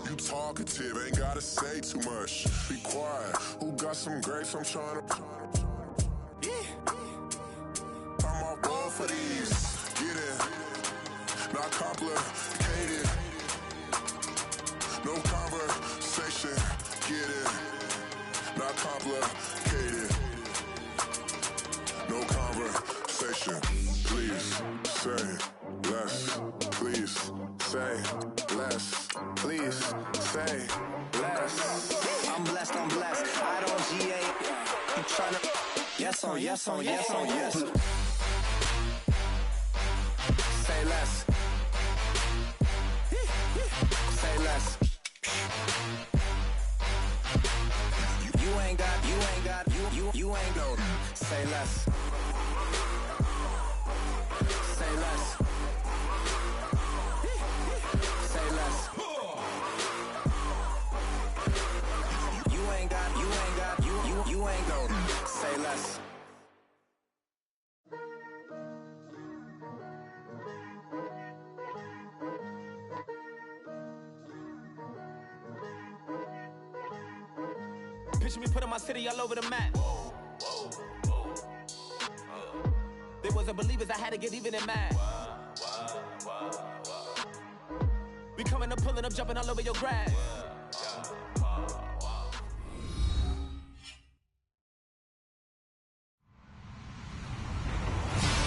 You talkative, ain't gotta say too much. Be quiet. Who got some grapes? I'm trying to. I'm off ball for these. Get in. Not complicated. No conversation. Get in. Not complicated. No conversation. Please say less. Please say less. Please say less. I'm blessed, I'm blessed. I don't GA. You tryna. Yes on, yes on, yes on, yes. Say less. Say less. You ain't got, you ain't got. Say less. Say less. Say less. You ain't got, you ain't got. Say less. Picture me putting my city all over the map. There wasn't believers, I had to get even in mad. We coming up, pulling up, jumping all over your grass.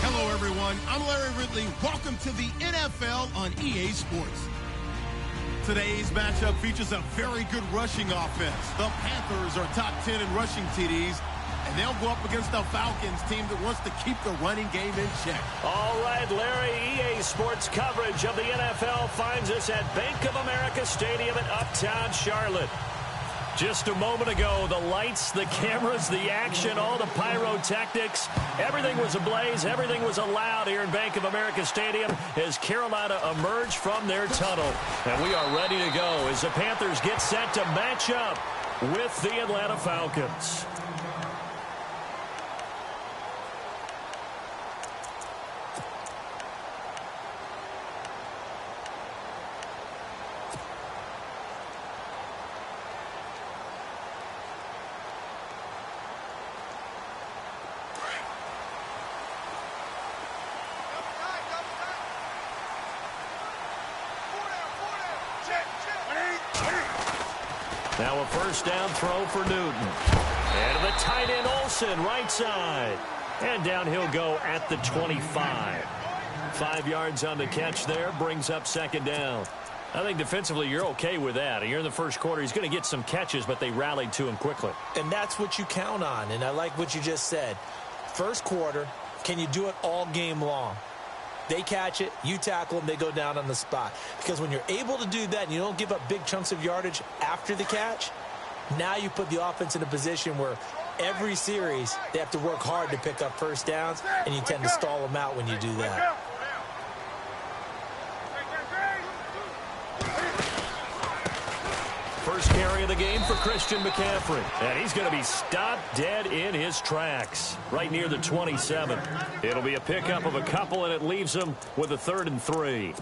Hello, everyone. I'm Larry Ridley. Welcome to the NFL on EA Sports. Today's matchup features a very good rushing offense. The Panthers are top 10 in rushing TDs, and they'll go up against the Falcons team that wants to keep the running game in check. All right, Larry, EA Sports coverage of the NFL finds us at Bank of America Stadium in Uptown Charlotte. Just a moment ago, the lights, the cameras, the action, all the pyrotechnics, everything was ablaze, everything was allowed here in Bank of America Stadium as Carolina emerged from their tunnel. And we are ready to go as the Panthers get set to match up with the Atlanta Falcons. Now a first down throw for Newton. And the tight end Olsen, right side. And down he'll go at the 25. 5 yards on the catch there, brings up second down. I think defensively you're okay with that. You're in the first quarter. He's going to get some catches, but they rallied to him quickly. And that's what you count on, and I like what you just said. First quarter, can you do it all game long? They catch it, you tackle them, they go down on the spot. Because when you're able to do that and you don't give up big chunks of yardage after the catch, now you put the offense in a position where every series they have to work hard to pick up first downs, and you tend to stall them out when you do that. First carry of the game for Christian McCaffrey. And he's going to be stopped dead in his tracks right near the 27. It'll be a pickup of a couple, and it leaves him with a 3rd and 3.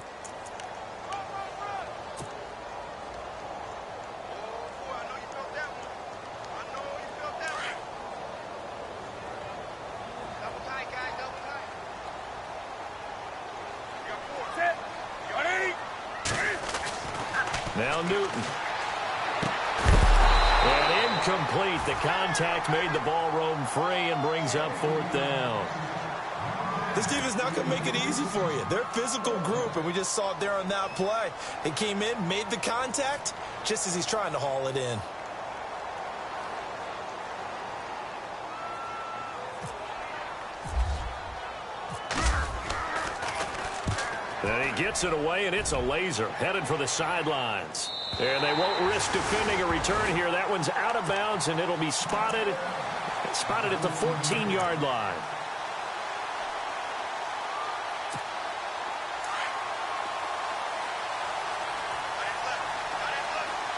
Now Newton. And incomplete. The contact made the ball roam free and brings up 4th down. This defense not going to make it easy for you. They're a physical group, and we just saw it there on that play. They came in, made the contact, just as he's trying to haul it in. And he gets it away, and it's a laser headed for the sidelines. And they won't risk defending a return here. That one's out of bounds, and it'll be spotted at the 14-yard line.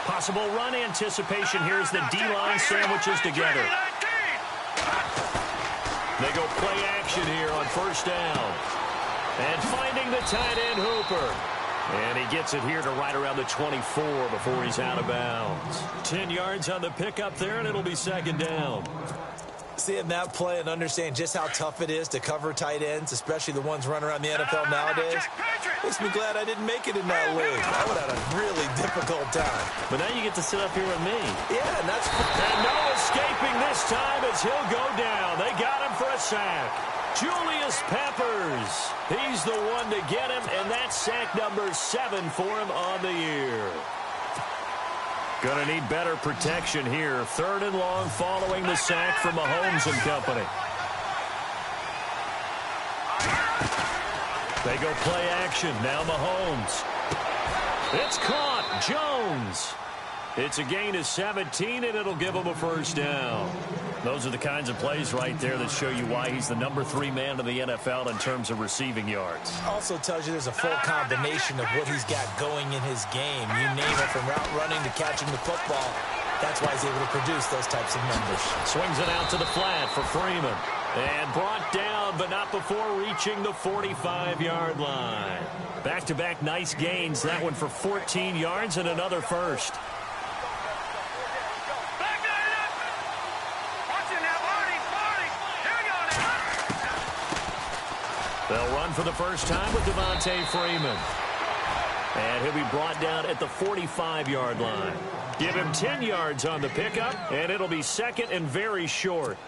Possible run anticipation here as the D-line sandwiches together. They go play action here on first down. And finding the tight end Hooper. And he gets it here to right around the 24 before he's out of bounds. 10 yards on the pickup there, and it'll be second down. Seeing that play and understanding just how tough it is to cover tight ends, especially the ones running around the NFL nowadays, makes me glad I didn't make it in that league. I would have had a really difficult time. But now you get to sit up here with me. Yeah, and that's... And no escaping this time as he'll go down. They got him for a sack. Julius Peppers. He's the one to get him, and that's sack number 7 for him on the year. Going to need better protection here. 3rd and long following the sack from Mahomes and company. They go play action. Now Mahomes. It's caught. Jones. It's a gain of 17, and it'll give him a first down. Those are the kinds of plays right there that show you why he's the number 3 man in the NFL in terms of receiving yards. Also tells you there's a full combination of what he's got going in his game. You name it, from route running to catching the football. That's why he's able to produce those types of numbers. Swings it out to the flat for Freeman. And brought down, but not before reaching the 45-yard line. Back-to-back nice gains. That one for 14 yards and another first. They'll run for the first time with Devontae Freeman. And he'll be brought down at the 45-yard line. Give him 10 yards on the pickup, and it'll be second and very short.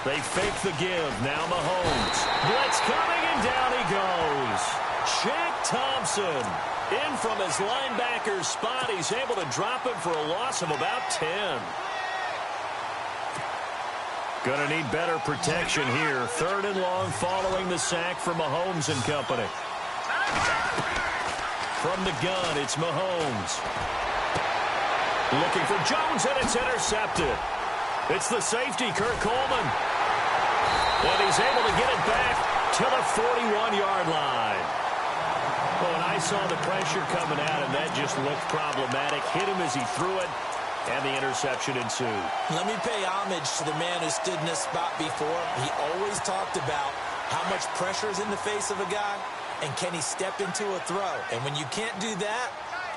They fake the give. Now Mahomes. Blitz coming, and down he goes. Shaq Thompson in from his linebacker spot. He's able to drop him for a loss of about 10. Going to need better protection here. 3rd and long following the sack from Mahomes and company. From the gun, it's Mahomes. Looking for Jones, and it's intercepted. It's the safety, Kurt Coleman. And he's able to get it back to the 41-yard line. Well, when I saw the pressure coming at him, that just looked problematic. Hit him as he threw it, and the interception ensued. Let me pay homage to the man who stood in this spot before. He always talked about how much pressure is in the face of a guy, and can he step into a throw. And when you can't do that,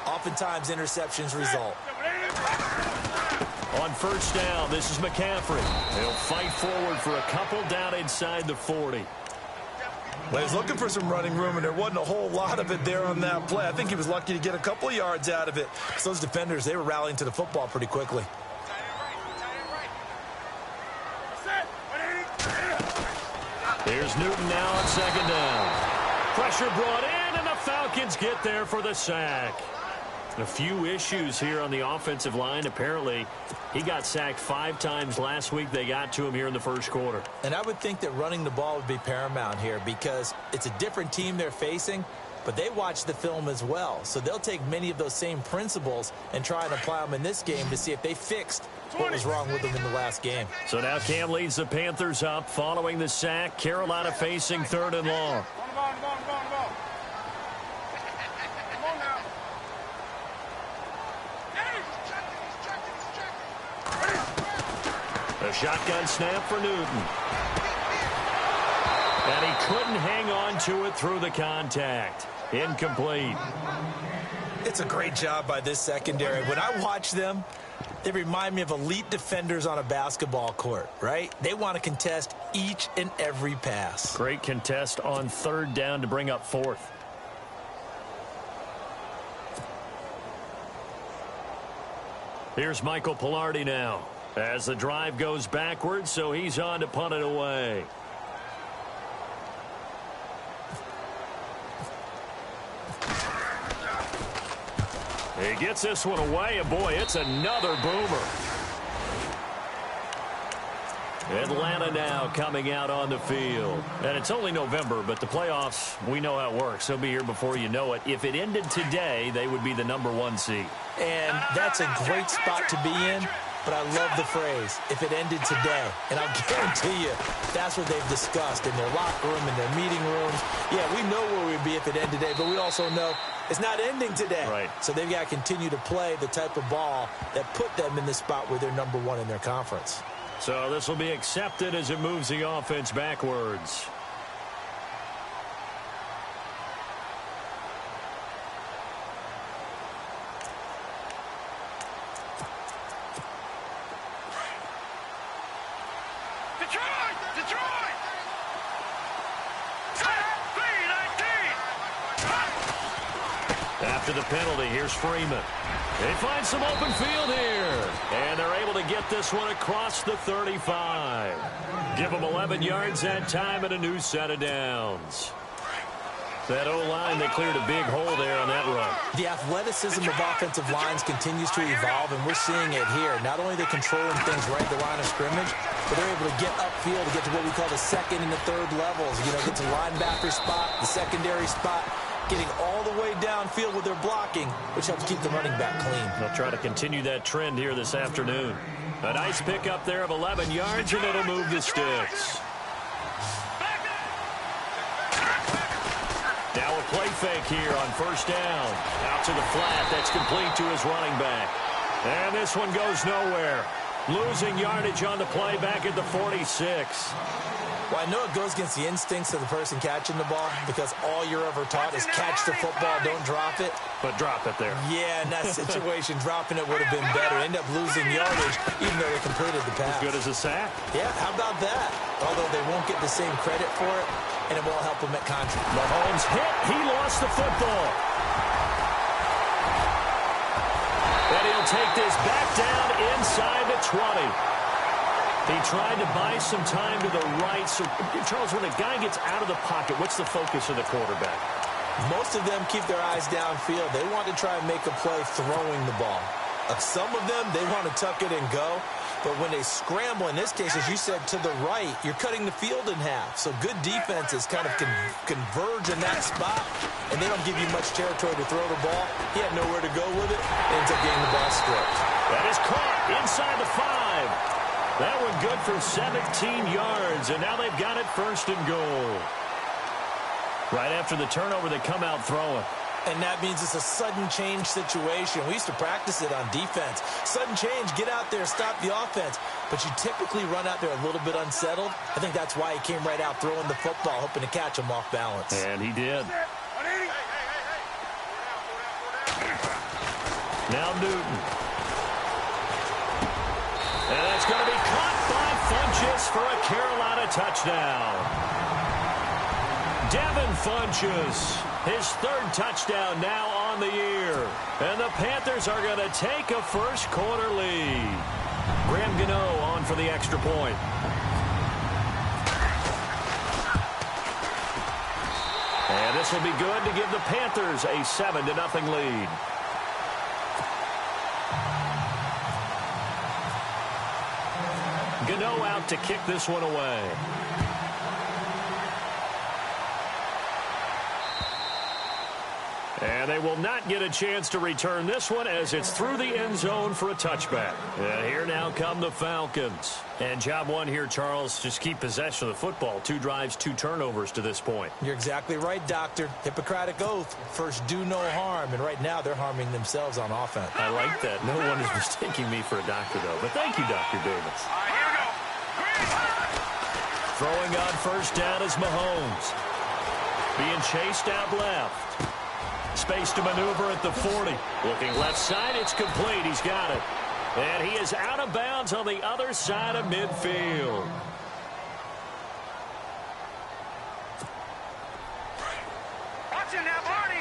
oftentimes interceptions result. On first down, this is McCaffrey. He'll fight forward for a couple down inside the 40. Well, he's looking for some running room, and there wasn't a whole lot of it there on that play. I think he was lucky to get a couple of yards out of it. So those defenders, they were rallying to the football pretty quickly. Here's Newton now on second down. Pressure brought in, and the Falcons get there for the sack. A few issues here on the offensive line. Apparently, he got sacked 5 times last week. They got to him here in the first quarter. And I would think that running the ball would be paramount here because it's a different team they're facing, but they watch the film as well. So they'll take many of those same principles and try and apply them in this game to see if they fixed what was wrong with them in the last game. So now Cam leads the Panthers up following the sack. Carolina facing 3rd and long. A shotgun snap for Newton. And he couldn't hang on to it through the contact. Incomplete. It's a great job by this secondary. When I watch them, they remind me of elite defenders on a basketball court, right? They want to contest each and every pass. Great contest on 3rd down to bring up 4th. Here's Michael Pilardi now as the drive goes backwards, so he's on to punt it away. He gets this one away, and boy, it's another boomer. Atlanta now coming out on the field. And it's only November, but the playoffs, we know how it works. They'll be here before you know it. If it ended today, they would be the #1 seed. And that's a great spot to be in but I love the phrase, if it ended today. And I'll guarantee you that's what they've discussed in their locker room, in their meeting rooms. Yeah, we know where we'd be if it ended today, but we also know it's not ending today. Right. So they've got to continue to play the type of ball that put them in the spot where they're number one in their conference. So this will be accepted as it moves the offense backwards. After the penalty, here's Freeman. They find some open field here. And they're able to get this one across the 35. Give them 11 yards that time and a new set of downs. That O-line, they cleared a big hole there on that run. The athleticism of offensive lines continues to evolve, and we're seeing it here. Not only are they controlling things right at the line of scrimmage, but they're able to get upfield to get to what we call the second and the third levels. You know, get to the linebacker spot, the secondary spot, getting all the way downfield with their blocking, which helps keep the running back clean. They'll try to continue that trend here this afternoon. A nice pickup there of 11 yards, and it'll move the sticks. Now a play fake here on first down. Out to the flat. That's complete to his running back. And this one goes nowhere. Losing yardage on the play back at the 46. Well, I know it goes against the instincts of the person catching the ball because all you're ever taught is catch the football, don't drop it. But drop it there. Yeah, in that situation, dropping it would have been better. End up losing yardage, even though they completed the pass. As good as a sack. Yeah, how about that? Although they won't get the same credit for it, and it won't help them at contract. Mahomes hit. He lost the football. And he'll take this back down inside the 20. He tried to buy some time to the right. So, Charles, when a guy gets out of the pocket, what's the focus of the quarterback? Most of them keep their eyes downfield. They want to try and make a play throwing the ball. Some of them, they want to tuck it and go. But when they scramble, in this case, as you said, to the right, you're cutting the field in half. So good defenses kind of converge in that spot, and they don't give you much territory to throw the ball. He had nowhere to go with it. Ends up getting the ball stripped. That is caught inside the 5. That one good for 17 yards, and now they've got it first and goal. Right after the turnover, they come out throwing. And that means it's a sudden change situation. We used to practice it on defense. Sudden change, get out there, stop the offense. But you typically run out there a little bit unsettled. I think that's why he came right out throwing the football, hoping to catch him off balance. And he did. Now Newton. And that's going to be caught by Funchess for a Carolina touchdown. Devin Funchess, his third touchdown now on the year. And the Panthers are going to take a first quarter lead. Graham Gano on for the extra point. And this will be good to give the Panthers a 7-0 lead. Gano out to kick this one away. And they will not get a chance to return this one as it's through the end zone for a touchback. And here now come the Falcons. And job one here, Charles, just keep possession of the football. 2 drives, 2 turnovers to this point. You're exactly right, Doctor. Hippocratic oath. First, do no harm. And right now, they're harming themselves on offense. I like that. No one is mistaking me for a doctor, though. But thank you, Dr. Davis. Throwing on first down is Mahomes. Being chased out left. Space to maneuver at the 40. Looking left side, it's complete. He's got it. And he is out of bounds on the other side of midfield. Watch it now, Barney.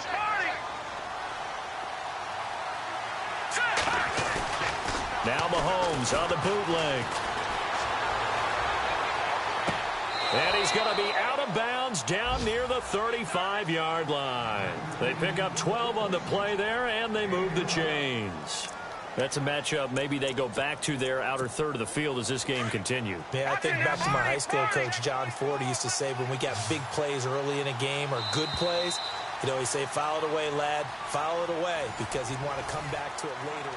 Now Mahomes on the bootleg. And he's going to be out of bounds down near the 35-yard line. They pick up 12 on the play there, and they move the chains. That's a matchup maybe they go back to their outer third of the field as this game continues. Yeah, I think back to my high school coach, John Ford, used to say when we got big plays early in a game or good plays, he'd always say, foul it away, lad, foul it away, because he'd want to come back to it later.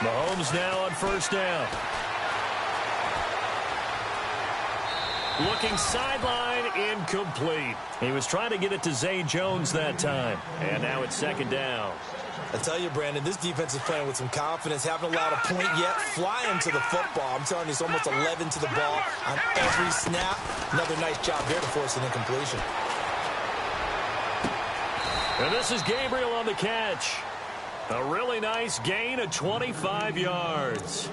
Mahomes now on first down. Looking sideline, incomplete. He was trying to get it to Zay Jones that time. And now it's second down. I tell you, Brandon, this defense is playing with some confidence. Haven't allowed a point yet. Flying to the football. I'm telling you, it's almost 11 to the ball on every snap. Another nice job there to force an incompletion. And this is Gabriel on the catch. A really nice gain of 25 yards.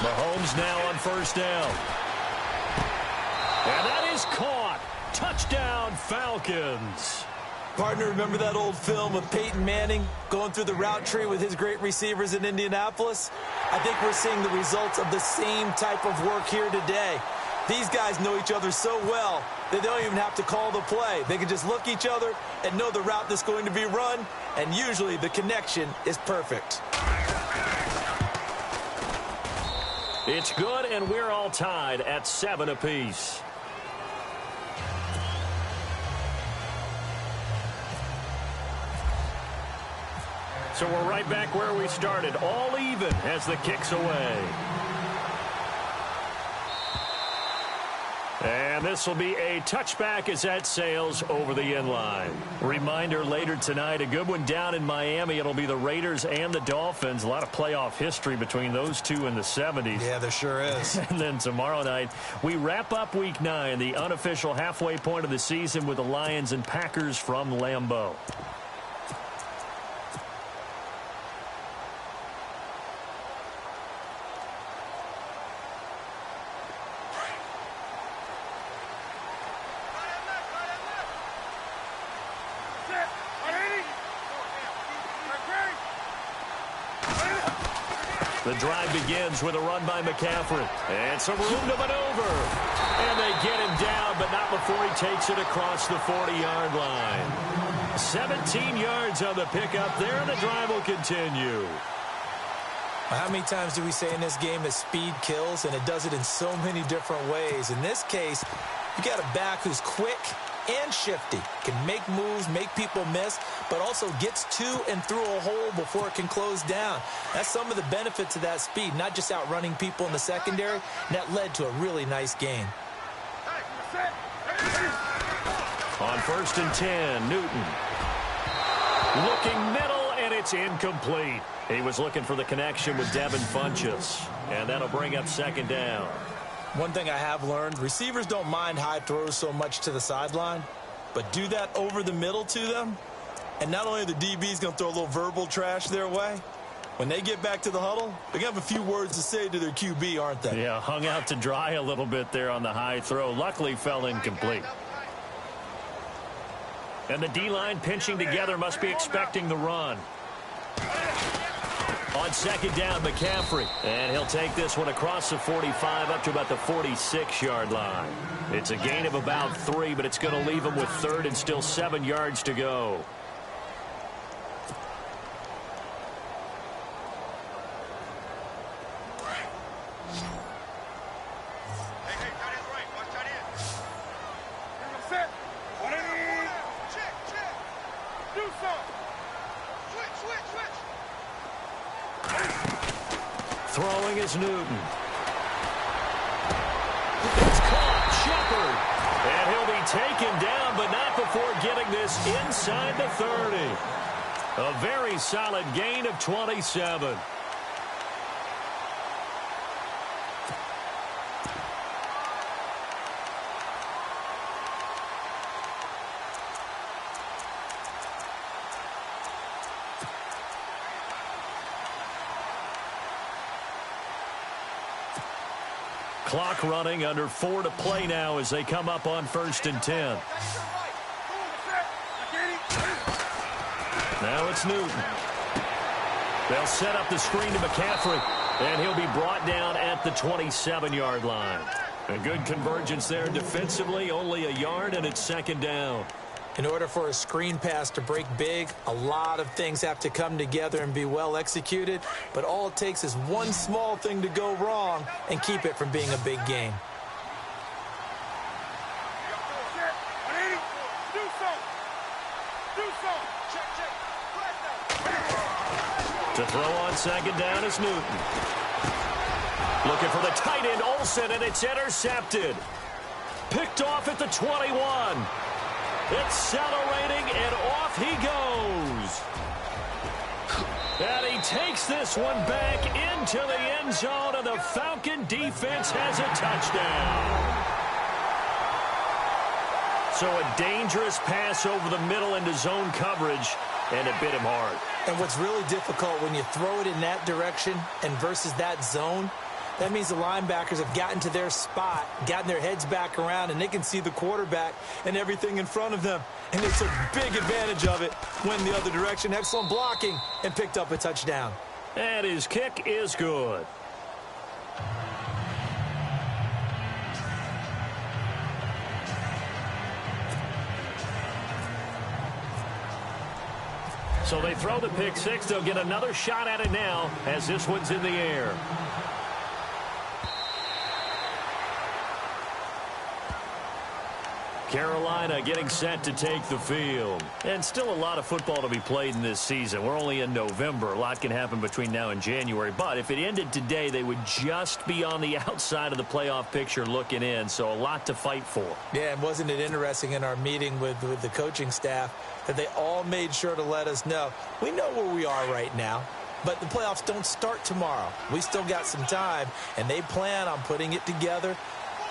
Mahomes now on first down. And that is caught. Touchdown, Falcons. Partner, remember that old film of Peyton Manning going through the route tree with his great receivers in Indianapolis? I think we're seeing the results of the same type of work here today. These guys know each other so well that they don't even have to call the play. They can just look each other and know the route that's going to be run, and usually the connection is perfect. It's good, and we're all tied at 7 apiece. So we're right back where we started, all even as the kick's away. And this will be a touchback as that sails over the end line. Reminder later tonight, a good one down in Miami. It'll be the Raiders and the Dolphins. A lot of playoff history between those two in the 70s. Yeah, there sure is. And then tomorrow night, we wrap up Week 9, the unofficial halfway point of the season with the Lions and Packers from Lambeau. The drive begins with a run by McCaffrey. And some room to maneuver. And they get him down, but not before he takes it across the 40-yard line. 17 yards on the pickup there, and the drive will continue. How many times do we say in this game that speed kills, and it does it in so many different ways? In this case, you got a back who's quick and shifty, can make moves, make people miss, but also gets to and through a hole before it can close down. That's some of the benefits of that speed, not just outrunning people in the secondary, and that led to a really nice gain. On 1st and 10, Newton. Looking middle, and it's incomplete. He was looking for the connection with Devin Funchess, and that'll bring up second down. One thing I have learned, receivers don't mind high throws so much to the sideline, but do that over the middle to them, and not only are the DBs going to throw a little verbal trash their way, when they get back to the huddle, they're going to have a few words to say to their QB, aren't they? Yeah, hung out to dry a little bit there on the high throw. Luckily fell incomplete. And the D-line pinching together, must be expecting the run. On second down, McCaffrey. And he'll take this one across the 45 up to about the 46-yard line. It's a gain of about 3, but it's going to leave him with 3rd and still 7 yards to go. Throwing is Newton. It's caught. Shepard. And he'll be taken down, but not before getting this inside the 30. A very solid gain of 27. Clock running, under 4 to play now as they come up on 1st and 10. Now it's Newton. They'll set up the screen to McCaffrey, and he'll be brought down at the 27-yard line. A good convergence there defensively, only a yard, and it's second down. In order for a screen pass to break big, a lot of things have to come together and be well executed, but all it takes is one small thing to go wrong and keep it from being a big game. To throw on second down is Newton. Looking for the tight end, Olsen, and it's intercepted. Picked off at the 21. Accelerating, and off he goes. And he takes this one back into the end zone, and the Falcon defense has a touchdown. So a dangerous pass over the middle into zone coverage, and it bit him hard. And what's really difficult when you throw it in that direction and versus that zone, that means the linebackers have gotten to their spot, gotten their heads back around, and they can see the quarterback and everything in front of them. And they took big advantage of it, went the other direction, excellent blocking, and picked up a touchdown. And his kick is good. So they throw the pick six. They'll get another shot at it now as this one's in the air. Carolina getting set to take the field. And still a lot of football to be played in this season. We're only in November. A lot can happen between now and January. But if it ended today, they would just be on the outside of the playoff picture looking in. So a lot to fight for. Yeah, and wasn't it interesting in our meeting with the coaching staff that they all made sure to let us know, we know where we are right now, but the playoffs don't start tomorrow. We still got some time, and they plan on putting it together,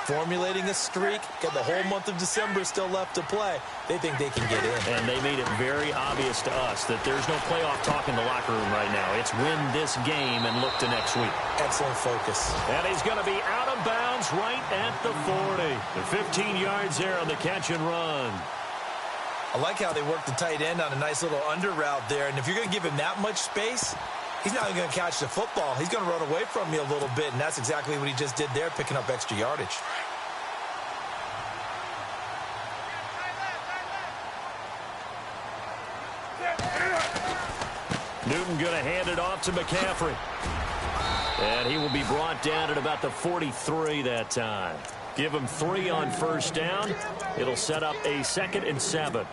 formulating a streak, got the whole month of December still left to play. They think they can get in. And they made it very obvious to us that there's no playoff talk in the locker room right now. It's win this game and look to next week. Excellent focus. And he's going to be out of bounds right at the 40. The 15 yards there on the catch and run. I like how they work the tight end on a nice little under route there. And if you're going to give him that much space, he's not even going to catch the football. He's going to run away from you a little bit, and that's exactly what he just did there, picking up extra yardage. Newton going to hand it off to McCaffrey. And he will be brought down at about the 43 that time. Give him 3 on first down. It'll set up a 2nd and 7.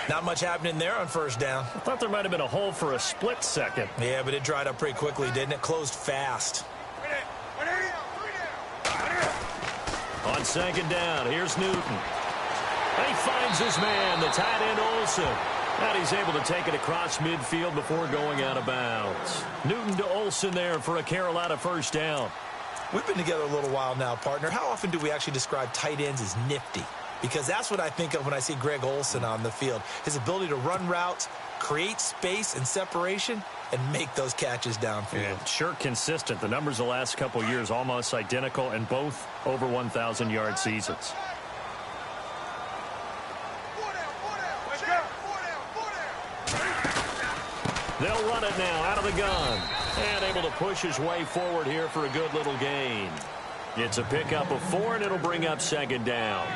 Not much happening there on first down. I thought there might have been a hole for a split second. Yeah, but it dried up pretty quickly, didn't it? Closed fast. On second down, here's Newton. And he finds his man, the tight end Olsen. And he's able to take it across midfield before going out of bounds. Newton to Olsen there for a Carolina first down. We've been together a little while now, partner. How often do we actually describe tight ends as nifty? Because that's what I think of when I see Greg Olsen on the field. His ability to run routes, create space and separation, and make those catches downfield. Yeah, sure consistent. The numbers the last couple of years almost identical, and both over 1,000-yard seasons. They'll run it now out of the gun. And able to push his way forward here for a good little gain. It's a pickup of 4, and it'll bring up second down.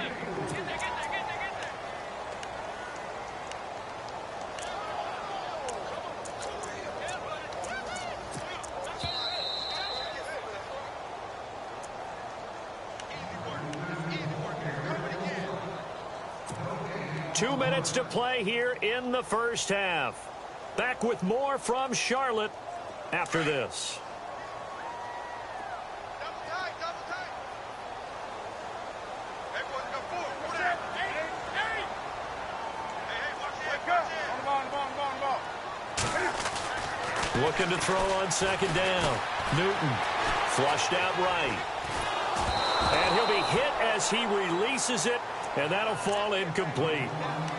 Two minutes to play here in the first half. Back with more from Charlotte after this. Looking to throw on second down. Newton flushed out right. And he'll be hit as he releases it, and that'll fall incomplete.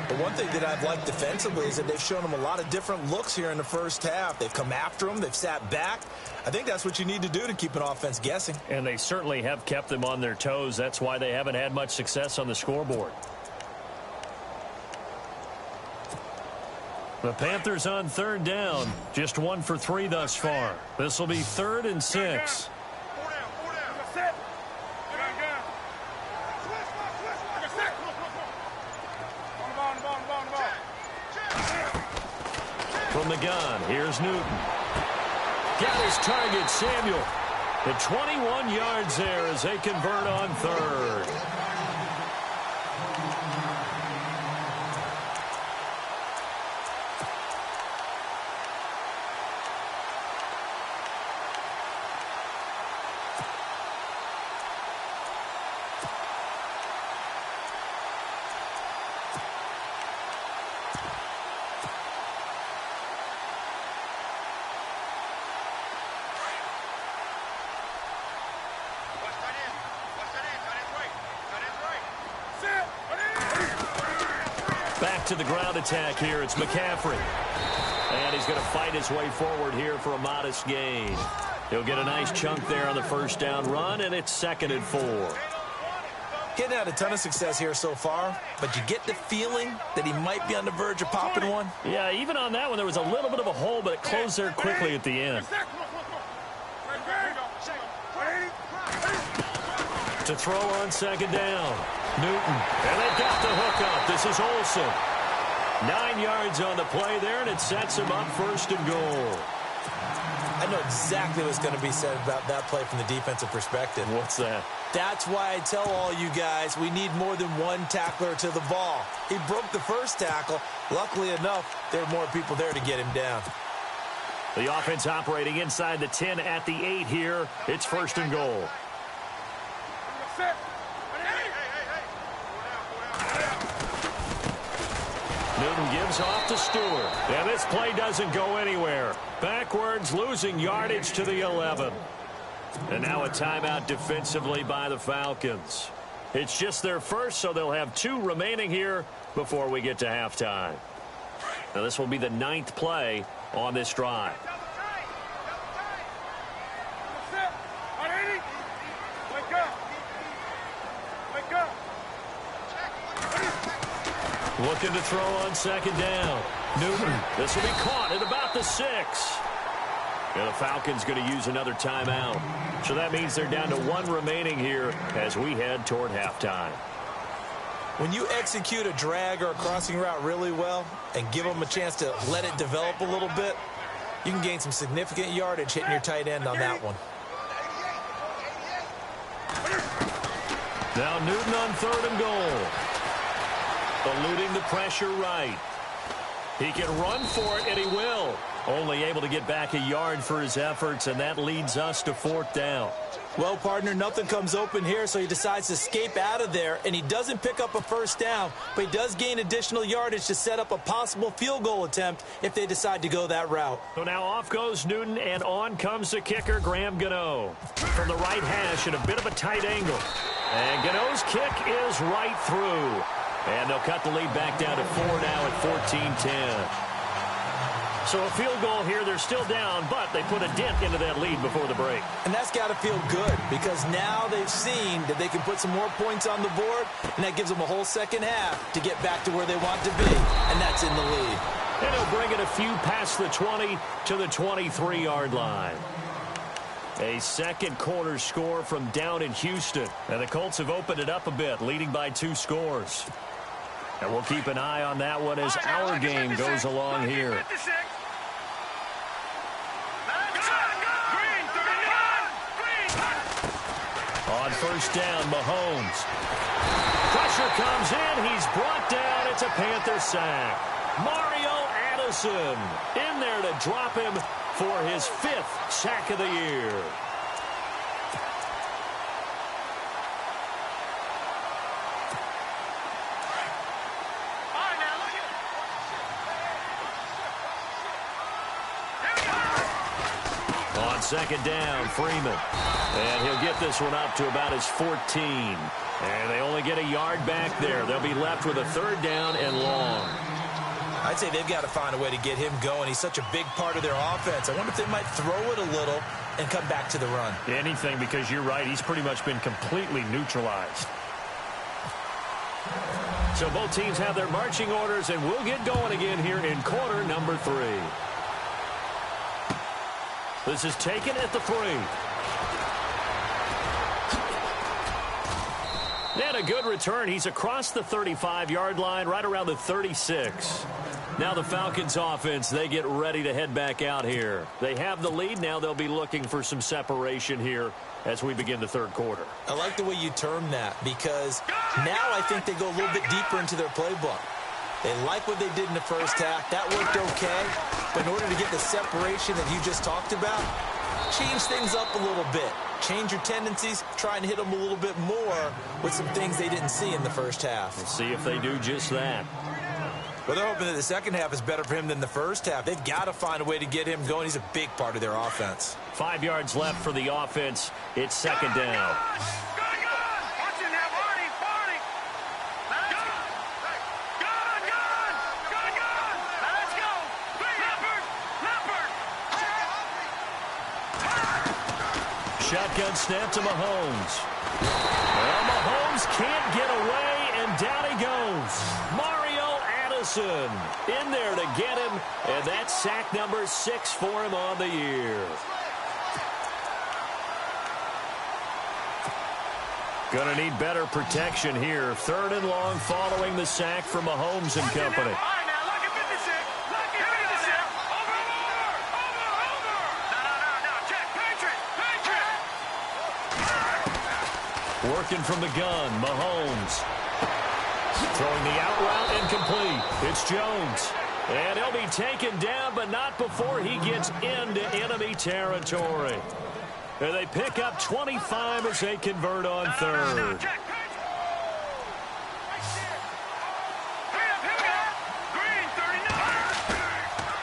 The one thing that I've liked defensively is that they've shown him a lot of different looks here in the first half. They've come after him. They've sat back. I think that's what you need to do to keep an offense guessing. And they certainly have kept them on their toes. That's why they haven't had much success on the scoreboard. The Panthers on third down. Just 1 for 3 thus far. This will be 3rd and 6. from the gun. Here's Newton. Got his target, Samuel. At 21 yards there as they convert on third. Back to the ground attack here. It's McCaffrey. And he's going to fight his way forward here for a modest gain. He'll get a nice chunk there on the first down run, and it's 2nd and 4. Getting out a ton of success here so far, but you get the feeling that he might be on the verge of popping one. Yeah, even on that one, there was a little bit of a hole, but it closed there quickly at the end. To throw on 2nd down. Newton. And they've got the hook up. This is Olsen. 9 yards on the play there, and it sets him up 1st and goal. I know exactly what's going to be said about that play from the defensive perspective. What's that? That's why I tell all you guys we need more than one tackler to the ball. He broke the first tackle. Luckily enough, there were more people there to get him down. The offense operating inside the 10 at the 8 here. It's 1st and goal. Newton gives off to Stewart. And this play doesn't go anywhere. Backwards, losing yardage to the 11. And now a timeout defensively by the Falcons. It's just their first, so they'll have 2 remaining here before we get to halftime. Now this will be the 9th play on this drive. Looking to throw on 2nd down. Newton. This will be caught at about the 6. And the Falcons going to use another timeout. So that means they're down to 1 remaining here as we head toward halftime. When you execute a drag or a crossing route really well and give them a chance to let it develop a little bit, you can gain some significant yardage hitting your tight end on that one. Now Newton on 3rd and goal. Eluding the pressure right. He can run for it, and he will. Only able to get back a yard for his efforts, and that leads us to 4th down. Well, partner, nothing comes open here, so he decides to escape out of there, and he doesn't pick up a 1st down, but he does gain additional yardage to set up a possible field goal attempt if they decide to go that route. So now off goes Newton, and on comes the kicker, Graham Gano. From the right hash at a bit of a tight angle. And Gano's kick is right through. And they'll cut the lead back down to 4 now at 14-10. So a field goal here. They're still down, but they put a dent into that lead before the break. And that's got to feel good because now they've seen that they can put some more points on the board, and that gives them a whole second half to get back to where they want to be, and that's in the lead. And he'll bring it a few past the 20 to the 23-yard line. A second quarter score from down in Houston. And the Colts have opened it up a bit, leading by 2 scores. And we'll keep an eye on that one as our game goes along here. On 1st down, Mahomes. Pressure comes in. He's brought down. It's a Panther sack. Mario Addison in there to drop him for his 5th sack of the year. On 2nd down, Freeman. And he'll get this one up to about his 14. And they only get a yard back there. They'll be left with a 3rd down and long. I'd say they've got to find a way to get him going. He's such a big part of their offense. I wonder if they might throw it a little and come back to the run. Anything, because you're right. He's pretty much been completely neutralized. So both teams have their marching orders, and we'll get going again here in quarter number 3. This is taken at the 3. And a good return. He's across the 35-yard line, right around the 36. Now the Falcons offense, they get ready to head back out here. They have the lead. Now they'll be looking for some separation here as we begin the third quarter. I like the way you term that because now I think they go a little bit deeper into their playbook. They like what they did in the first half. That worked okay. But in order to get the separation that you just talked about, change things up a little bit. Change your tendencies, try and hit them a little bit more with some things they didn't see in the first half. We'll see if they do just that. Well, they're hoping that the second half is better for him than the first half. They've got to find a way to get him going. He's a big part of their offense. 5 yards left for the offense. It's second down. Shotgun snap to Mahomes. Well, Mahomes can't get away, and down he goes. Mario Addison in there to get him, and that's sack number 6 for him on the year. Gonna need better protection here. 3rd and long following the sack from Mahomes and company. Working from the gun, Mahomes. Throwing the out route incomplete. It's Jones. And he'll be taken down, but not before he gets into enemy territory. And they pick up 25 as they convert on 3rd.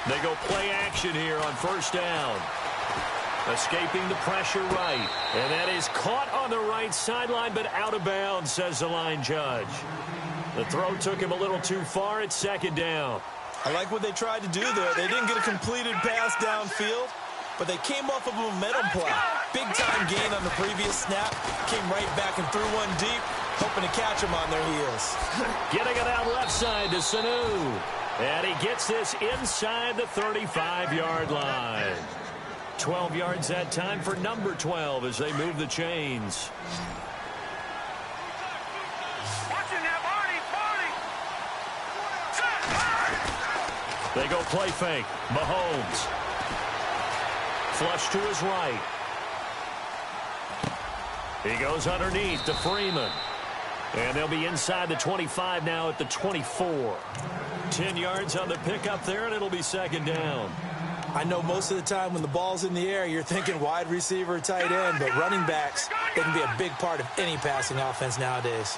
They go play action here on 1st down. Escaping the pressure right. And that is caught on the right sideline, but out of bounds, says the line judge. The throw took him a little too far. It's 2nd down. I like what they tried to do there. They didn't get a completed pass downfield, but they came off of a momentum play. Big-time gain on the previous snap. Came right back and threw one deep, hoping to catch them on their heels. Getting it out left side to Sanu. And he gets this inside the 35-yard line. 12 yards that time for number 12 as they move the chains. They go play fake. Mahomes. Flush to his right. He goes underneath to Freeman. And they'll be inside the 25 now at the 24. 10 yards on the pickup there, and it'll be 2nd down. I know most of the time when the ball's in the air, you're thinking wide receiver, tight end, but running backs, they can be a big part of any passing offense nowadays.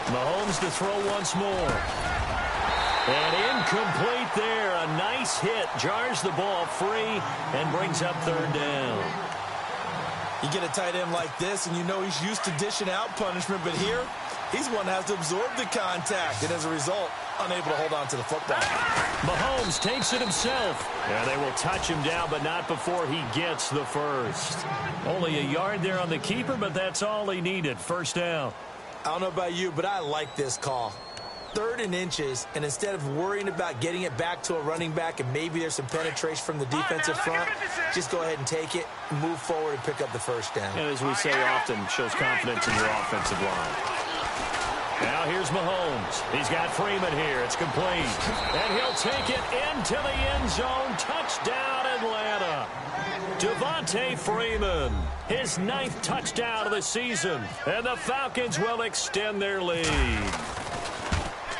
Mahomes to throw once more. And incomplete there. A nice hit. Jars the ball free and brings up 3rd down. You get a tight end like this, and you know he's used to dishing out punishment, but here, he's one that has to absorb the contact, and as a result, unable to hold on to the football. Mahomes takes it himself. And they will touch him down, but not before he gets the first. Only a yard there on the keeper, but that's all he needed. 1st down. I don't know about you, but I like this call. 3rd and inches, and instead of worrying about getting it back to a running back and maybe there's some penetration from the defensive front, just go ahead and take it, move forward, and pick up the 1st down. And as we say often, shows confidence in your offensive line. Now here's Mahomes. He's got Freeman here. It's complete. And he'll take it into the end zone. Touchdown, Atlanta. Devontae Freeman, his 9th touchdown of the season. And the Falcons will extend their lead.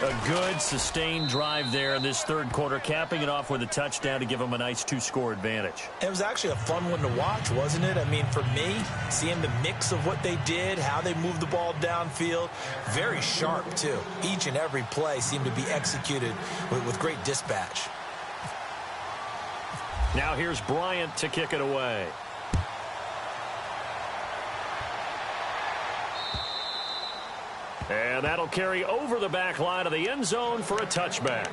A good, sustained drive there in this 3rd quarter, capping it off with a touchdown to give them a nice 2-score advantage. It was actually a fun one to watch, wasn't it? I mean, for me, seeing the mix of what they did, how they moved the ball downfield, very sharp, too. Each and every play seemed to be executed with great dispatch. Now here's Bryant to kick it away. And that'll carry over the back line of the end zone for a touchback.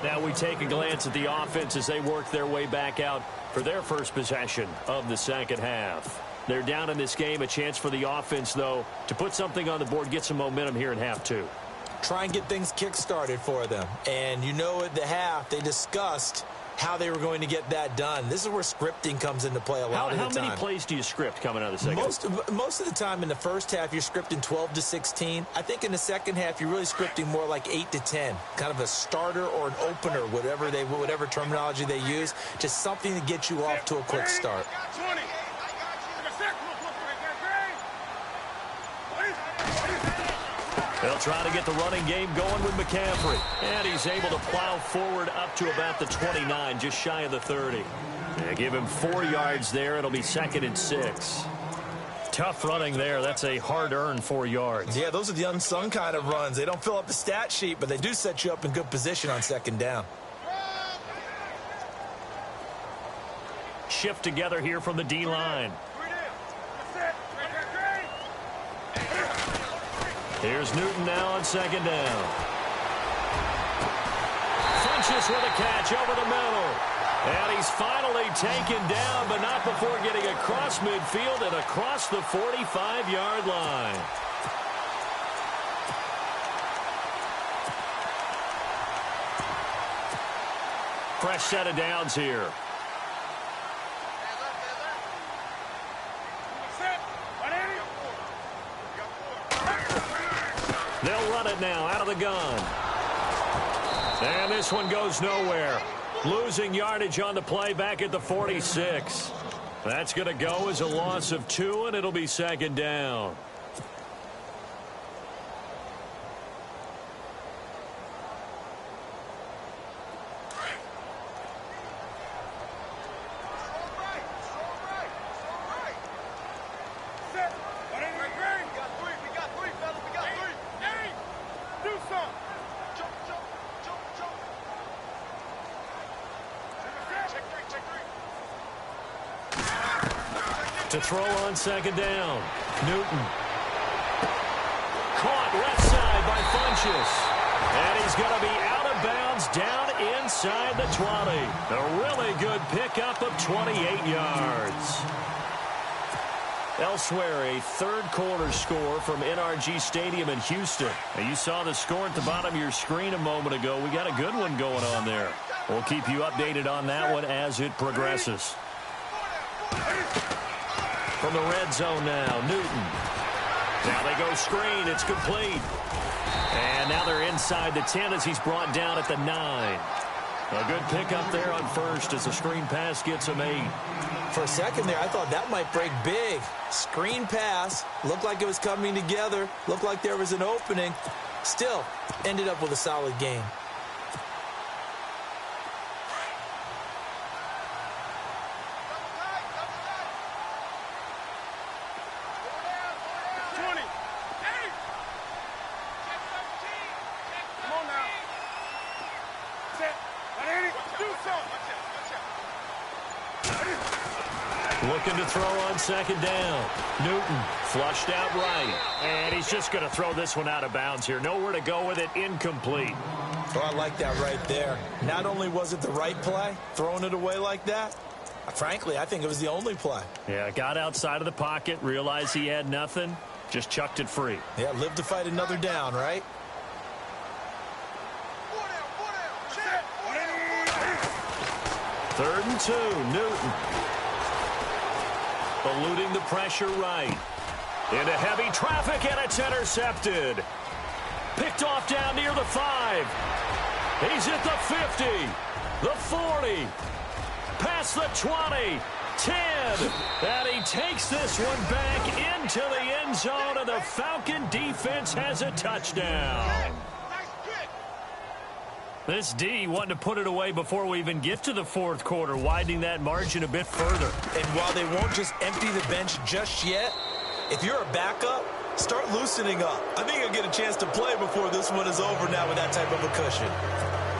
Now we take a glance at the offense as they work their way back out for their first possession of the 2nd half. They're down in this game. A chance for the offense, though, to put something on the board, get some momentum here in half 2. Try and get things kick-started for them. And you know at the half, they discussed how they were going to get that done. This is where scripting comes into play a lot of the time. How many plays do you script coming out of the second? Most of the time in the first half, you're scripting 12 to 16. I think in the second half, you're really scripting more like 8 to 10, kind of a starter or an opener, whatever terminology they use, just something to get you off to a quick start. They'll try to get the running game going with McCaffrey. And he's able to plow forward up to about the 29, just shy of the 30. They give him 4 yards there. It'll be 2nd and 6. Tough running there. That's a hard-earned 4 yards. Yeah, those are the unsung kind of runs. They don't fill up the stat sheet, but they do set you up in good position on 2nd down. Shift together here from the D-line. Here's Newton now on 2nd down. Funches with a catch over the middle. And he's finally taken down, but not before getting across midfield and across the 45-yard line. Fresh set of downs here. They'll run it now out of the gun. And this one goes nowhere. Losing yardage on the play back at the 46. That's going to go as a loss of 2, and it'll be 2nd down. To throw on 2nd down. Newton. Caught left side by Funches. And he's going to be out of bounds down inside the 20. A really good pickup of 28 yards. Elsewhere, a third-quarter score from NRG Stadium in Houston. Now, you saw the score at the bottom of your screen a moment ago. We got a good one going on there. We'll keep you updated on that one as it progresses. From the red zone now, Newton. Now they go screen. It's complete. And now they're inside the 10 as he's brought down at the 9. A good pickup there on first as the screen pass gets him 8. For a second there, I thought that might break big. Screen pass. Looked like it was coming together. Looked like there was an opening. Still, ended up with a solid game. Looking to throw on 2nd down. Newton flushed out right. And he's just going to throw this one out of bounds here. Nowhere to go with it. Incomplete. Oh, I like that right there. Not only was it the right play, throwing it away like that, frankly, I think it was the only play. Yeah, got outside of the pocket, realized he had nothing, just chucked it free. Yeah, live to fight another down, right? Third and 2, Newton. Eluding the pressure right. Into heavy traffic, and it's intercepted. Picked off down near the 5. He's at the 50, the 40, past the 20, 10. And he takes this one back into the end zone, and the Falcon defense has a touchdown. This D wanting to put it away before we even get to the 4th quarter, widening that margin a bit further. And while they won't just empty the bench just yet, if you're a backup, start loosening up. I think you'll get a chance to play before this one is over now with that type of a cushion.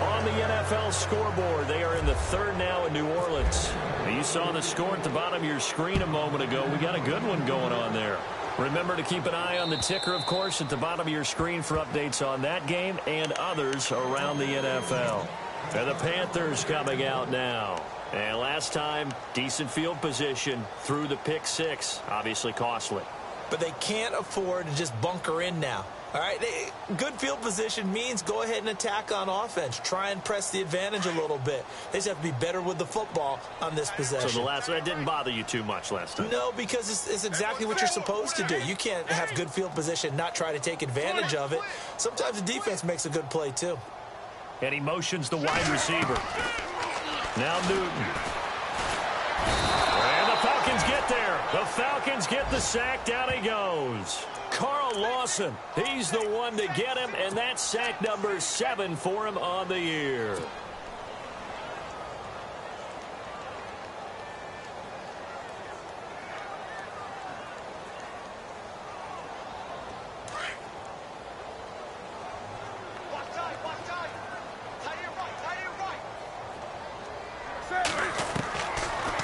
On the NFL scoreboard, they are in the 3rd now in New Orleans. You saw the score at the bottom of your screen a moment ago. We got a good one going on there. Remember to keep an eye on the ticker, of course, at the bottom of your screen for updates on that game and others around the NFL. And the Panthers coming out now. And last time, decent field position through the pick 6. Obviously costly. But they can't afford to just bunker in now. All right, good field position means go ahead and attack on offense. Try and press the advantage a little bit. They just have to be better with the football on this possession. So the last one, that didn't bother you too much last time? No, because it's exactly what you're supposed to do. You can't have good field position, not try to take advantage of it. Sometimes the defense makes a good play, too. And he motions the wide receiver. Now Newton. And the Falcons get there. The Falcons get the sack. Down he goes. Carl Lawson, he's the one to get him, and that's sack number 7 for him on the year.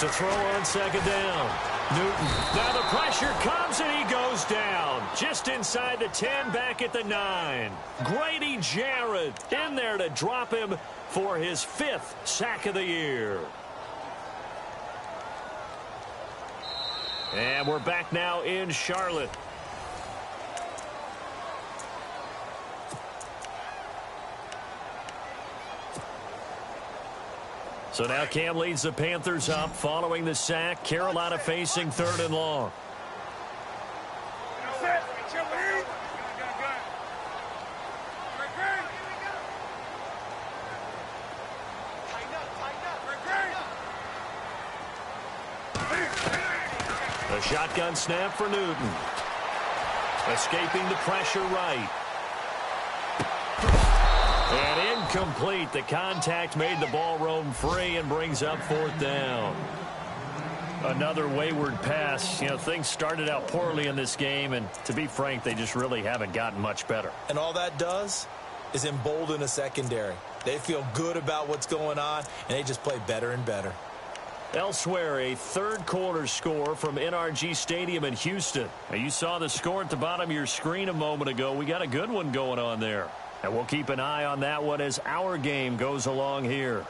To throw on second down. Newton. Now the pressure comes and he goes down. Just inside the 10, back at the 9. Grady Jarrett in there to drop him for his 5th sack of the year. And we're back now in Charlotte. So now Cam leads the Panthers up following the sack. Carolina facing 3rd and long. A shotgun snap for Newton. Escaping the pressure right. And incomplete. The contact made the ball roam free and brings up 4th down. Another wayward pass. You know, things started out poorly in this game, and to be frank, they just really haven't gotten much better. And all that does is embolden a secondary. They feel good about what's going on, and they just play better and better. Elsewhere, a third-quarter score from NRG Stadium in Houston. Now, you saw the score at the bottom of your screen a moment ago. We got a good one going on there. And we'll keep an eye on that one as our game goes along here.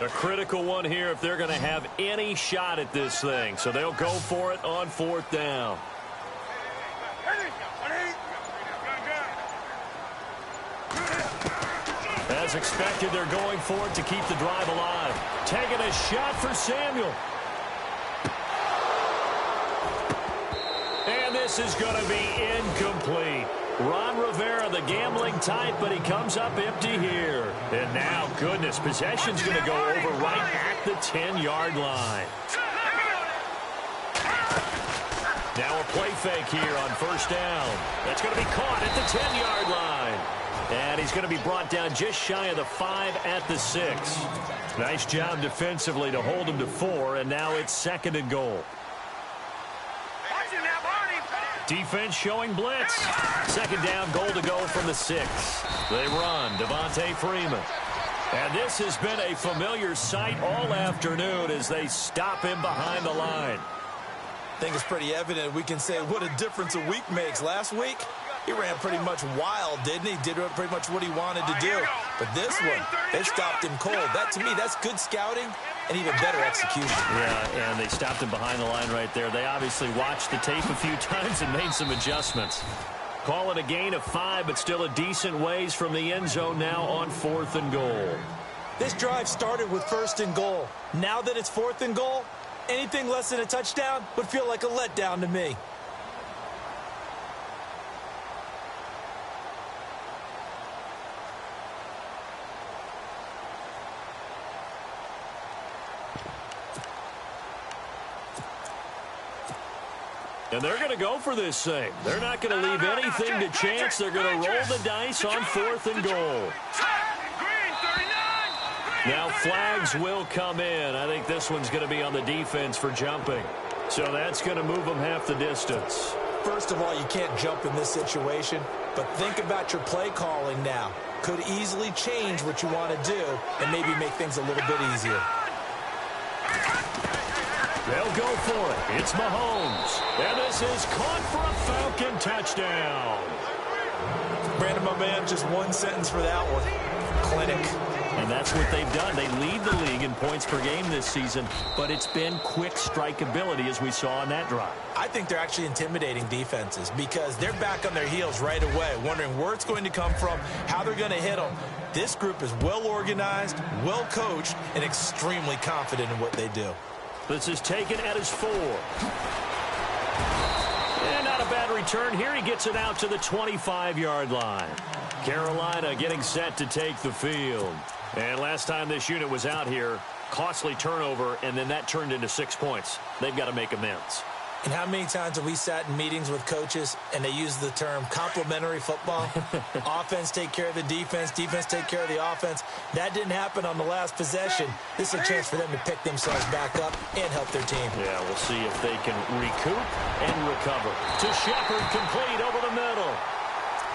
A critical one here if they're going to have any shot at this thing. So they'll go for it on 4th down. As expected, they're going for it to keep the drive alive. Taking a shot for Samuel. And this is going to be incomplete. Ron Rivera, the gambling type, but he comes up empty here. And now, goodness, possession's going to go over right at the 10-yard line. Now a play fake here on 1st down. That's going to be caught at the 10-yard line. And he's going to be brought down just shy of the 5 at the 6. Nice job defensively to hold him to 4, and now it's 2nd and goal. Defense showing blitz. 2nd down, goal to go from the 6. They run. Devontae Freeman. And this has been a familiar sight all afternoon as they stop him behind the line. I think it's pretty evident. We can say what a difference a week makes. Last week, he ran pretty much wild, didn't he? Did pretty much what he wanted to do. But this one, they stopped him cold. That, to me, that's good scouting and even better execution. Yeah, and they stopped him behind the line right there. They obviously watched the tape a few times and made some adjustments. Call it a gain of 5, but still a decent ways from the end zone now on 4th and goal. This drive started with 1st and goal. Now that it's 4th and goal, anything less than a touchdown would feel like a letdown to me. And they're going to go for this thing. They're not going to leave anything to chance. They're going to roll the dice on 4th and goal. Now flags will come in. I think this one's going to be on the defense for jumping. So that's going to move them half the distance. First of all, you can't jump in this situation, but think about your play calling now. Could easily change what you want to do and maybe make things a little bit easier. They'll go for it. It's Mahomes. And this is caught for a Falcon touchdown. Brandon, my man, just one sentence for that one. Clinic. And that's what they've done. They lead the league in points per game this season, but it's been quick strike ability as we saw on that drive. I think they're actually intimidating defenses because they're back on their heels right away, wondering where it's going to come from, how they're going to hit them. This group is well organized, well coached, and extremely confident in what they do. This is taken at his 4. And not a bad return here. He gets it out to the 25-yard line. Carolina getting set to take the field. And last time this unit was out here, costly turnover, and then that turned into 6 points. They've got to make amends. And how many times have we sat in meetings with coaches and they use the term complementary football? Offense take care of the defense, defense take care of the offense. That didn't happen on the last possession. This is a chance for them to pick themselves back up and help their team. Yeah, we'll see if they can recoup and recover. To Shepard, complete over the middle.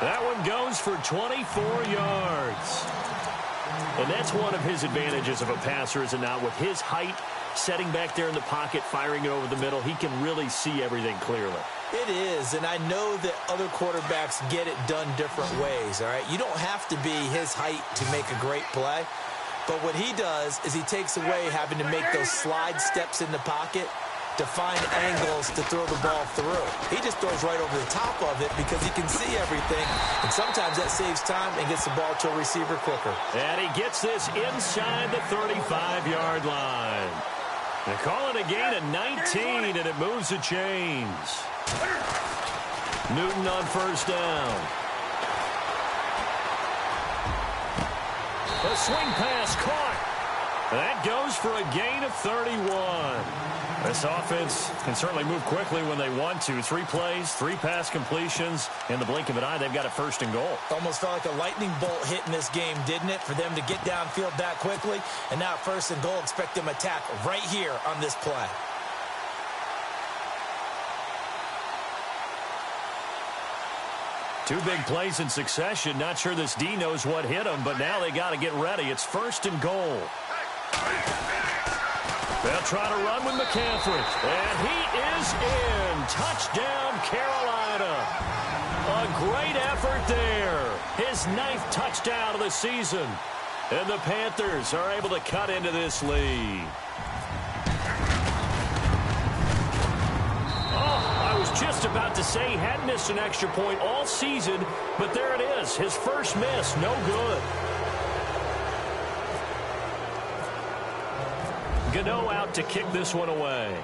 That one goes for 24 yards. And that's one of his advantages of a passer, is it not? With his height, setting back there in the pocket, firing it over the middle, he can really see everything clearly. It is, and I know that other quarterbacks get it done different ways, all right? You don't have to be his height to make a great play, but what he does is he takes away having to make those slide steps in the pocket to find angles to throw the ball through. He just throws right over the top of it because he can see everything, and sometimes that saves time and gets the ball to a receiver quicker. And he gets this inside the 35-yard line. They call it a gain of 19, and it moves the chains. Newton on first down. A swing pass caught. That goes for a gain of 31. This offense can certainly move quickly when they want to. 3 plays, 3 pass completions. In the blink of an eye, they've got a 1st and goal. Almost felt like a lightning bolt hit in this game, didn't it? For them to get downfield that quickly. And now 1st and goal, expect them to attack right here on this play. Two big plays in succession. Not sure this D knows what hit him, but now they got to get ready. It's 1st and goal. They'll try to run with McCaffrey. And he is in. Touchdown, Carolina. A great effort there. His 9th touchdown of the season. And the Panthers are able to cut into this lead. Oh, I was just about to say he hadn't missed an extra point all season, but there it is. His first miss, no good. Gano out to kick this one away.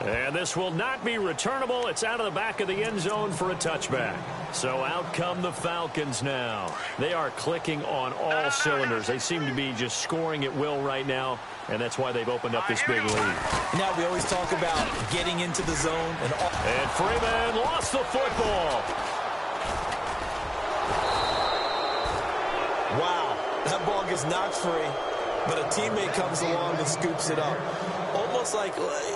And this will not be returnable. It's out of the back of the end zone for a touchback. So out come the Falcons now. They are clicking on all cylinders. They seem to be just scoring at will right now, and that's why they've opened up this big lead. Now we always talk about getting into the zone. And Freeman lost the football. Wow, that ball gets knocked free, but a teammate comes along and scoops it up.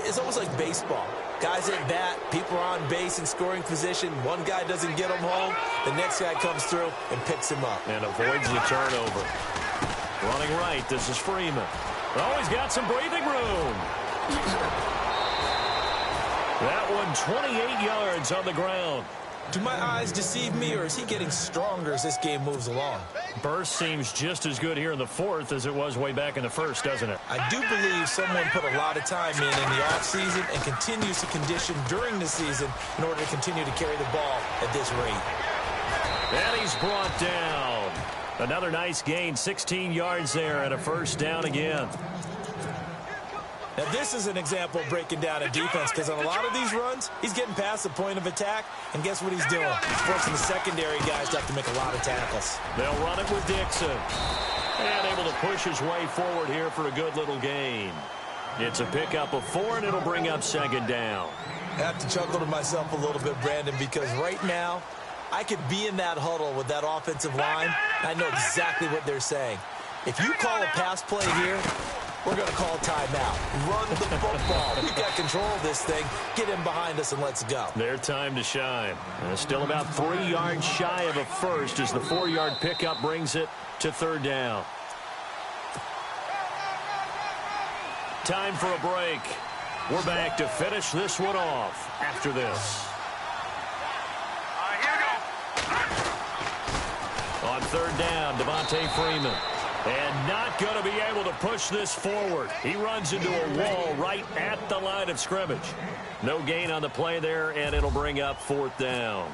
It's almost like baseball. Guys at bat, people are on base in scoring position. One guy doesn't get him home. The next guy comes through and picks him up. And avoids the turnover. Running right, this is Freeman. Oh, he's got some breathing room. That one 28 yards on the ground. Do my eyes deceive me, or is he getting stronger as this game moves along? Burst seems just as good here in the 4th as it was way back in the 1st, doesn't it? I do believe someone put a lot of time in the offseason and continues to condition during the season in order to continue to carry the ball at this rate. And he's brought down. Another nice gain, 16 yards there and a 1st down again. Now, this is an example of breaking down a defense, because on a lot of these runs, he's getting past the point of attack, and guess what he's doing? He's forcing the secondary guys to have to make a lot of tackles. They'll run it with Dixon. And able to push his way forward here for a good little gain. It's a pickup of 4, and it'll bring up 2nd down. I have to chuckle to myself a little bit, Brandon, because right now, I could be in that huddle with that offensive line. I know exactly what they're saying. If you call a pass play here, we're going to call timeout. Run the football. We've got control of this thing. Get him behind us and let's go. Their time to shine. Still about 3 yards shy of a 1st as the 4-yard pickup brings it to 3rd down. Time for a break. We're back to finish this one off after this. Here we go. third down, Devontae Freeman. And not going to be able to push this forward. He runs into a wall right at the line of scrimmage. No gain on the play there, and it'll bring up fourth down.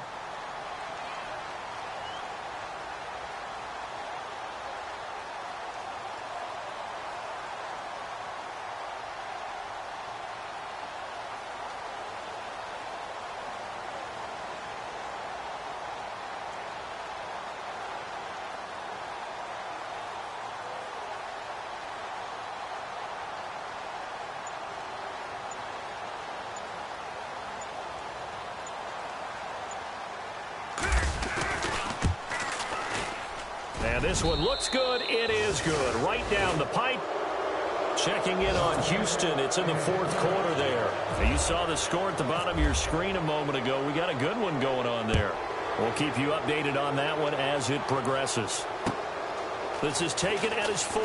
And this one looks good. It is good. Right down the pipe. Checking in on Houston. It's in the fourth quarter there. You saw the score at the bottom of your screen a moment ago. We got a good one going on there. We'll keep you updated on that one as it progresses. This is taken at his 4.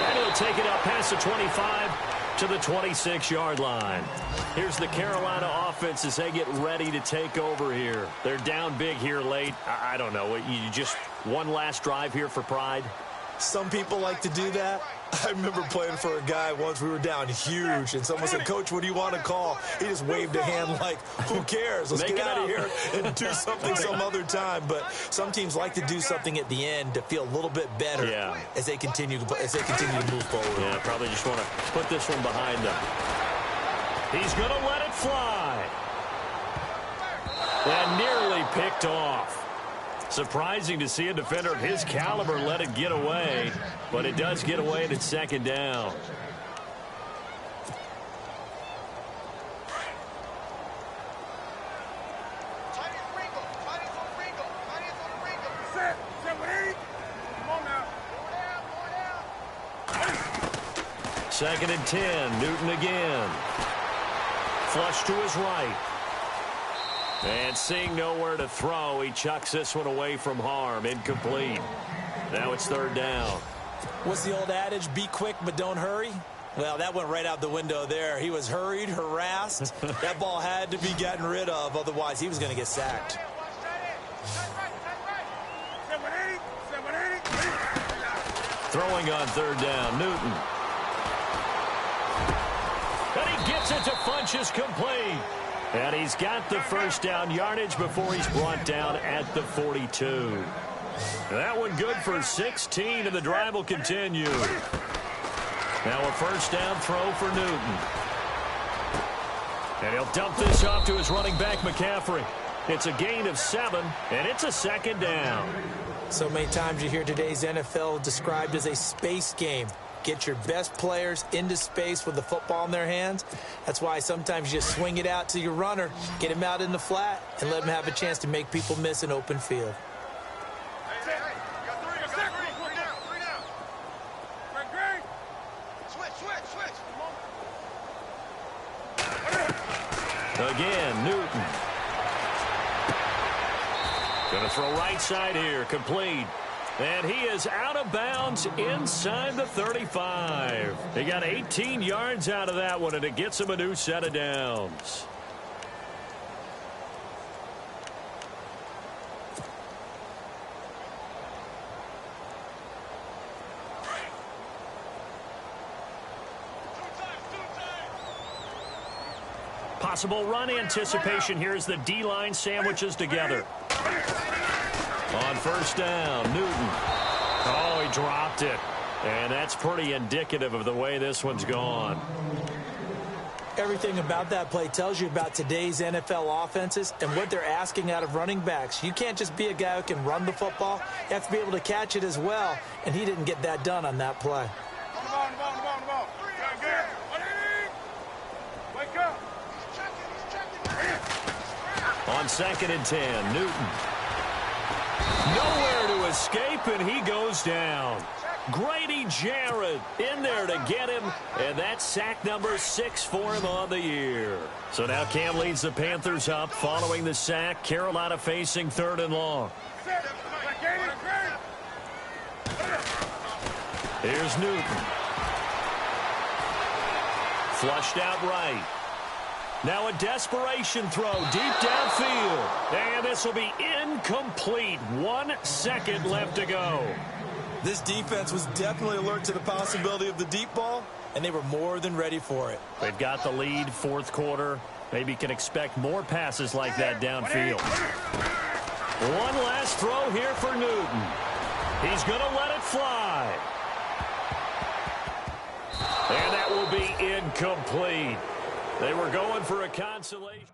And he'll take it out past the 25 to the 26-yard line. Here's the Carolina offense as they get ready to take over here. They're down big here late. I don't know. You just one last drive here for pride? Some people like to do that. I remember playing for a guy once. We were down huge, and someone said, "Coach, what do you want to call?" He just waved a hand like, who cares? Let's get out of here and do something some other time. But some teams like to do something at the end to feel a little bit better as they continue to move forward. Yeah, probably just want to put this one behind them. He's going to let it fly. And nearly picked off. Surprising to see a defender of his caliber let it get away, but it does get away and it's second down. Second and 10, Newton again. Flush to his right. And seeing nowhere to throw, he chucks this one away from harm. Incomplete. Now it's third down. What's the old adage? Be quick, but don't hurry. Well, that went right out the window there. He was hurried, harassed. That ball had to be gotten rid of. Otherwise, he was going to get sacked. Throwing on third down, Newton. And he gets it to Funchess complete. And he's got the first down yardage before he's brought down at the 42. That one good for 16, and the drive will continue. Now a first down throw for Newton. And he'll dump this off to his running back, McCaffrey. It's a gain of 7, and it's a second down. So many times you hear today's NFL described as a space game. Get your best players into space with the football in their hands. That's why sometimes you just swing it out to your runner, get him out in the flat, and let him have a chance to make people miss an open field. Again, Newton. Going to throw right side here, complete. And he is out of bounds inside the 35. He got 18 yards out of that one, and it gets him a new set of downs. Possible run anticipation here as the D-line sandwiches together. On first down, Newton. Oh, he dropped it. And that's pretty indicative of the way this one's gone. Everything about that play tells you about today's NFL offenses and what they're asking out of running backs. You can't just be a guy who can run the football. You have to be able to catch it as well, and he didn't get that done on that play. On second and 10, Newton. Nowhere to escape, and he goes down. Grady Jarrett in there to get him, and that's sack number 6 for him on the year. So now Cam leads the Panthers up following the sack. Carolina facing third and long. Here's Newton. Flushed out right. Now a desperation throw deep downfield. And this will be incomplete. 1 second left to go. This defense was definitely alert to the possibility of the deep ball, and they were more than ready for it. They've got the lead, fourth quarter. Maybe can expect more passes like that downfield. One last throw here for Newton. He's going to let it fly. And that will be incomplete. They were going for a consolation.